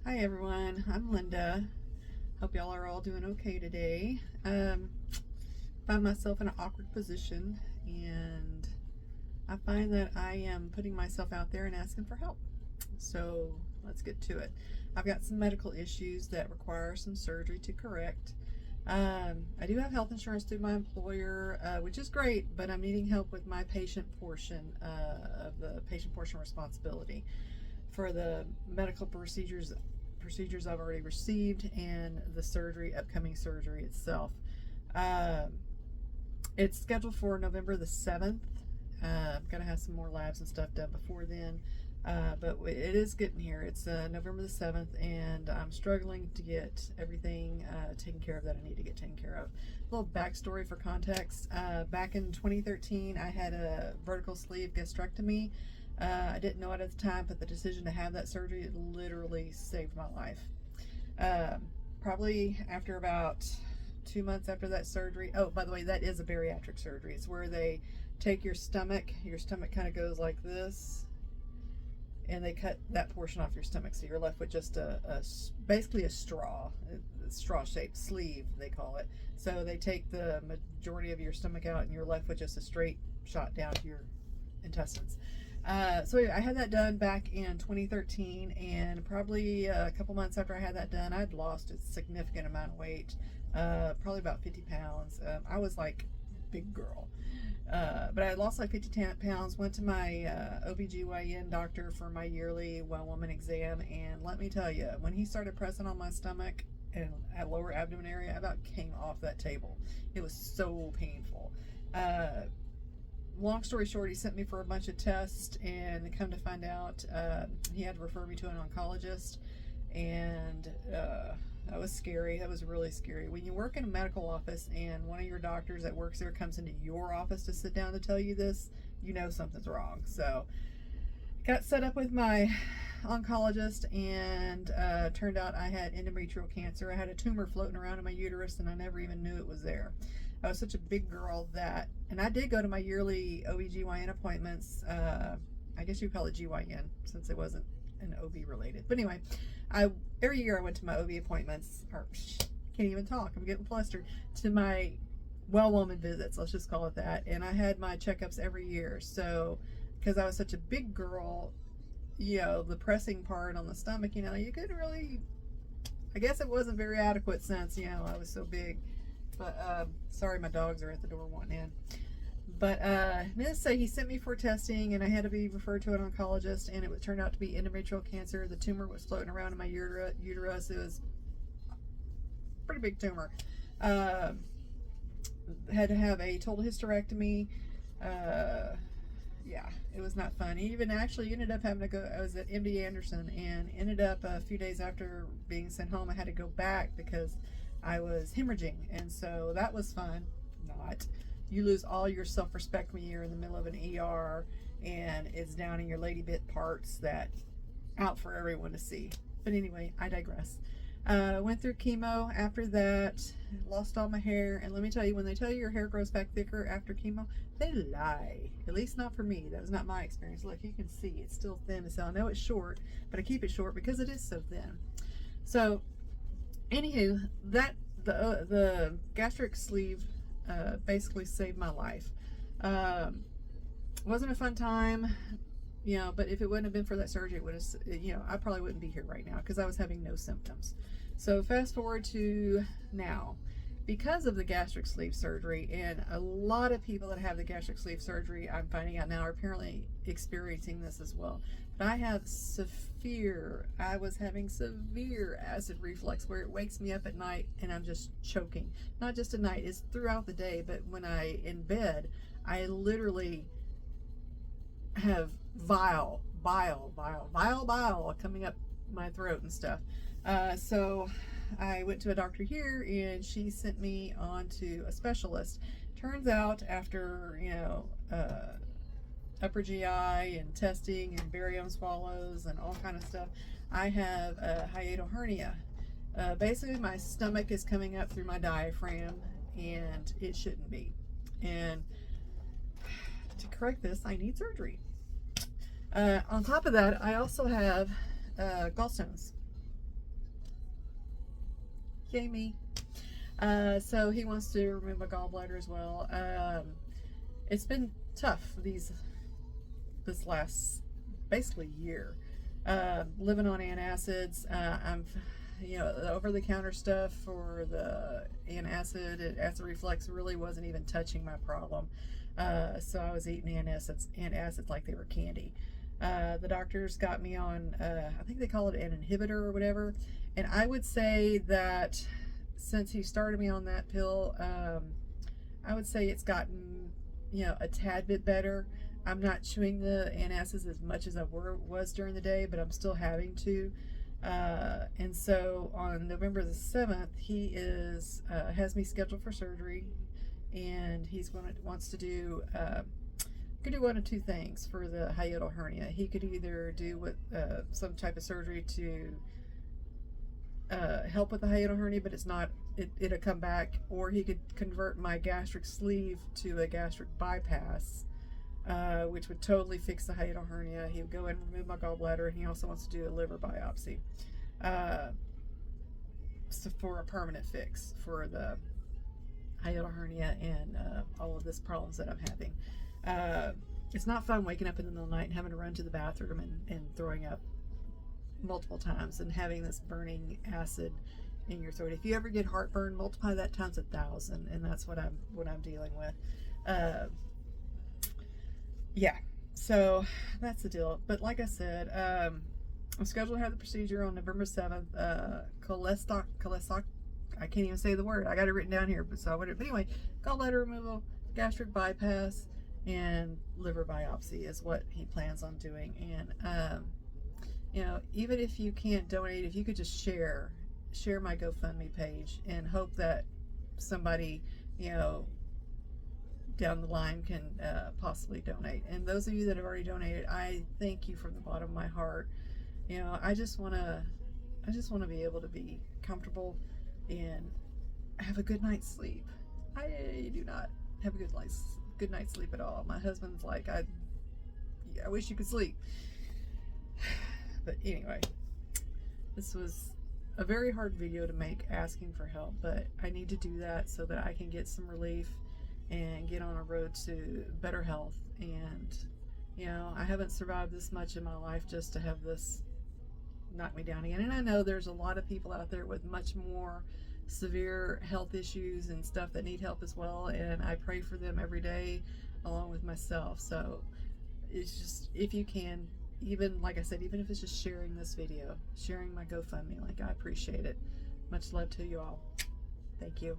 Hi everyone, I'm Linda. Hope y'all are all doing okay today. Find myself in an awkward position, and I find that I am putting myself out there and asking for help. So let's get to it. I've got some medical issues that require some surgery to correct. I do have health insurance through my employer, which is great, but I'm needing help with my patient portion of the patient portion responsibility for the medical procedures I've already received and the upcoming surgery itself. It's scheduled for November the 7th. I'm gonna have some more labs and stuff done before then, but it is getting here. It's November the 7th, and I'm struggling to get everything taken care of that I need to get taken care of. A little backstory for context. Back in 2013, I had a vertical sleeve gastrectomy. I didn't know it at the time, but the decision to have that surgery, it literally saved my life. Probably after about 2 months after that surgery. Oh, by the way, that is a bariatric surgery. It's where they take your stomach kind of goes like this, and they cut that portion off your stomach, so you're left with just basically a straw-shaped sleeve, they call it. So they take the majority of your stomach out, and you're left with just a straight shot down to your intestines. So anyway, I had that done back in 2013, and probably a couple months after I had that done, I'd lost a significant amount of weight, probably about 50 pounds. I was like big girl, but I lost like 50 pounds, went to my OBGYN doctor for my yearly well woman exam, and let me tell you, when he started pressing on my stomach and at lower abdomen area, I about came off that table. It was so painful. Long story short, he sent me for a bunch of tests, and come to find out, he had to refer me to an oncologist, and that was scary. That was really scary. When you work in a medical office and one of your doctors that works there comes into your office to sit down to tell you this, you know something's wrong. So got set up with my oncologist, and turned out I had endometrial cancer. I had a tumor floating around in my uterus, and I never even knew it was there. I was such a big girl and I did go to my yearly OBGYN appointments. I guess you call it GYN since it wasn't an OB related. But anyway, every year I went to my OB appointments, or can't even talk, I'm getting flustered, to my well woman visits, let's just call it that. And I had my checkups every year. So, because I was such a big girl, the pressing part on the stomach, you couldn't really, I guess it wasn't very adequate since, I was so big. But sorry, my dogs are at the door wanting in. But needless to say, he sent me for testing, and I had to be referred to an oncologist, and it turned out to be endometrial cancer. The tumor was floating around in my uterus. It was a pretty big tumor. Had to have a total hysterectomy. Yeah, it was not fun. He even actually ended up having to go. I was at MD Anderson, and ended up a few days after being sent home, I had to go back because I was hemorrhaging, and so that was fun. Not. You lose all your self-respect when you're in the middle of an ER and it's down in your lady bit parts that out for everyone to see. But anyway, I digress. Went through chemo after that, lost all my hair, and let me tell you, when they tell you your hair grows back thicker after chemo, they lie. At least not for me. That was not my experience. Look, you can see it's still thin as hell. I know it's short, but I keep it short because it is so thin. So anywho, the gastric sleeve basically saved my life. Wasn't a fun time, but if it wouldn't have been for that surgery, it would have, I probably wouldn't be here right now because I was having no symptoms. So fast forward to now. Because of the gastric sleeve surgery, and a lot of people that have the gastric sleeve surgery, I'm finding out now, are apparently experiencing this as well. But I was having severe acid reflux where it wakes me up at night and I'm just choking. Not just at night, it's throughout the day, but when in bed, I literally have bile coming up my throat and stuff. So I went to a doctor here, and she sent me on to a specialist. Turns out after, upper GI and testing and barium swallows and all kind of stuff, I have a hiatal hernia. Basically, my stomach is coming up through my diaphragm, and it shouldn't be. And to correct this, I need surgery. On top of that, I also have gallstones. Yay me. So he wants to remove my gallbladder as well. It's been tough this last basically year. Living on antacids. I'm, the over-the-counter stuff for the antacid and acid reflux really wasn't even touching my problem. So I was eating antacids like they were candy. The doctors got me on, I think they call it an inhibitor or whatever. And I would say that since he started me on that pill, I would say it's gotten, a tad bit better. I'm not chewing the antacids as much as I was during the day, but I'm still having to. And so on November the 7th, he has me scheduled for surgery, and wants to do could do one of two things for the hiatal hernia. He could either do some type of surgery to help with the hiatal hernia, but it'll come back, or he could convert my gastric sleeve to a gastric bypass, which would totally fix the hiatal hernia. He would go in and remove my gallbladder, and he also wants to do a liver biopsy, so for a permanent fix for the hiatal hernia and all of this problems that I'm having. It's not fun waking up in the middle of the night and having to run to the bathroom and throwing up multiple times and having this burning acid in your throat. If you ever get heartburn, multiply that times 1,000, and that's what I'm dealing with. Yeah, so that's the deal. But like I said, I'm scheduled to have the procedure on November 7th. I can't even say the word. I got it written down here, but anyway, gallbladder removal, gastric bypass, and liver biopsy is what he plans on doing. And even if you can't donate, if you could just share my GoFundMe page and hope that somebody, down the line can possibly donate. And those of you that have already donated, I thank you from the bottom of my heart. I just want to be able to be comfortable and have a good night's sleep. I do not have a good night's sleep at all. My husband's like, I wish you could sleep. But anyway, this was a very hard video to make asking for help, but I need to do that so that I can get some relief and get on a road to better health. And I haven't survived this much in my life just to have this knock me down again. And I know there's a lot of people out there with much more severe health issues and stuff that need help as well, and I pray for them every day along with myself. So it's just, if you can, even like I said, even if it's just sharing this video, sharing my GoFundMe, I appreciate it. Much love to you all. Thank you.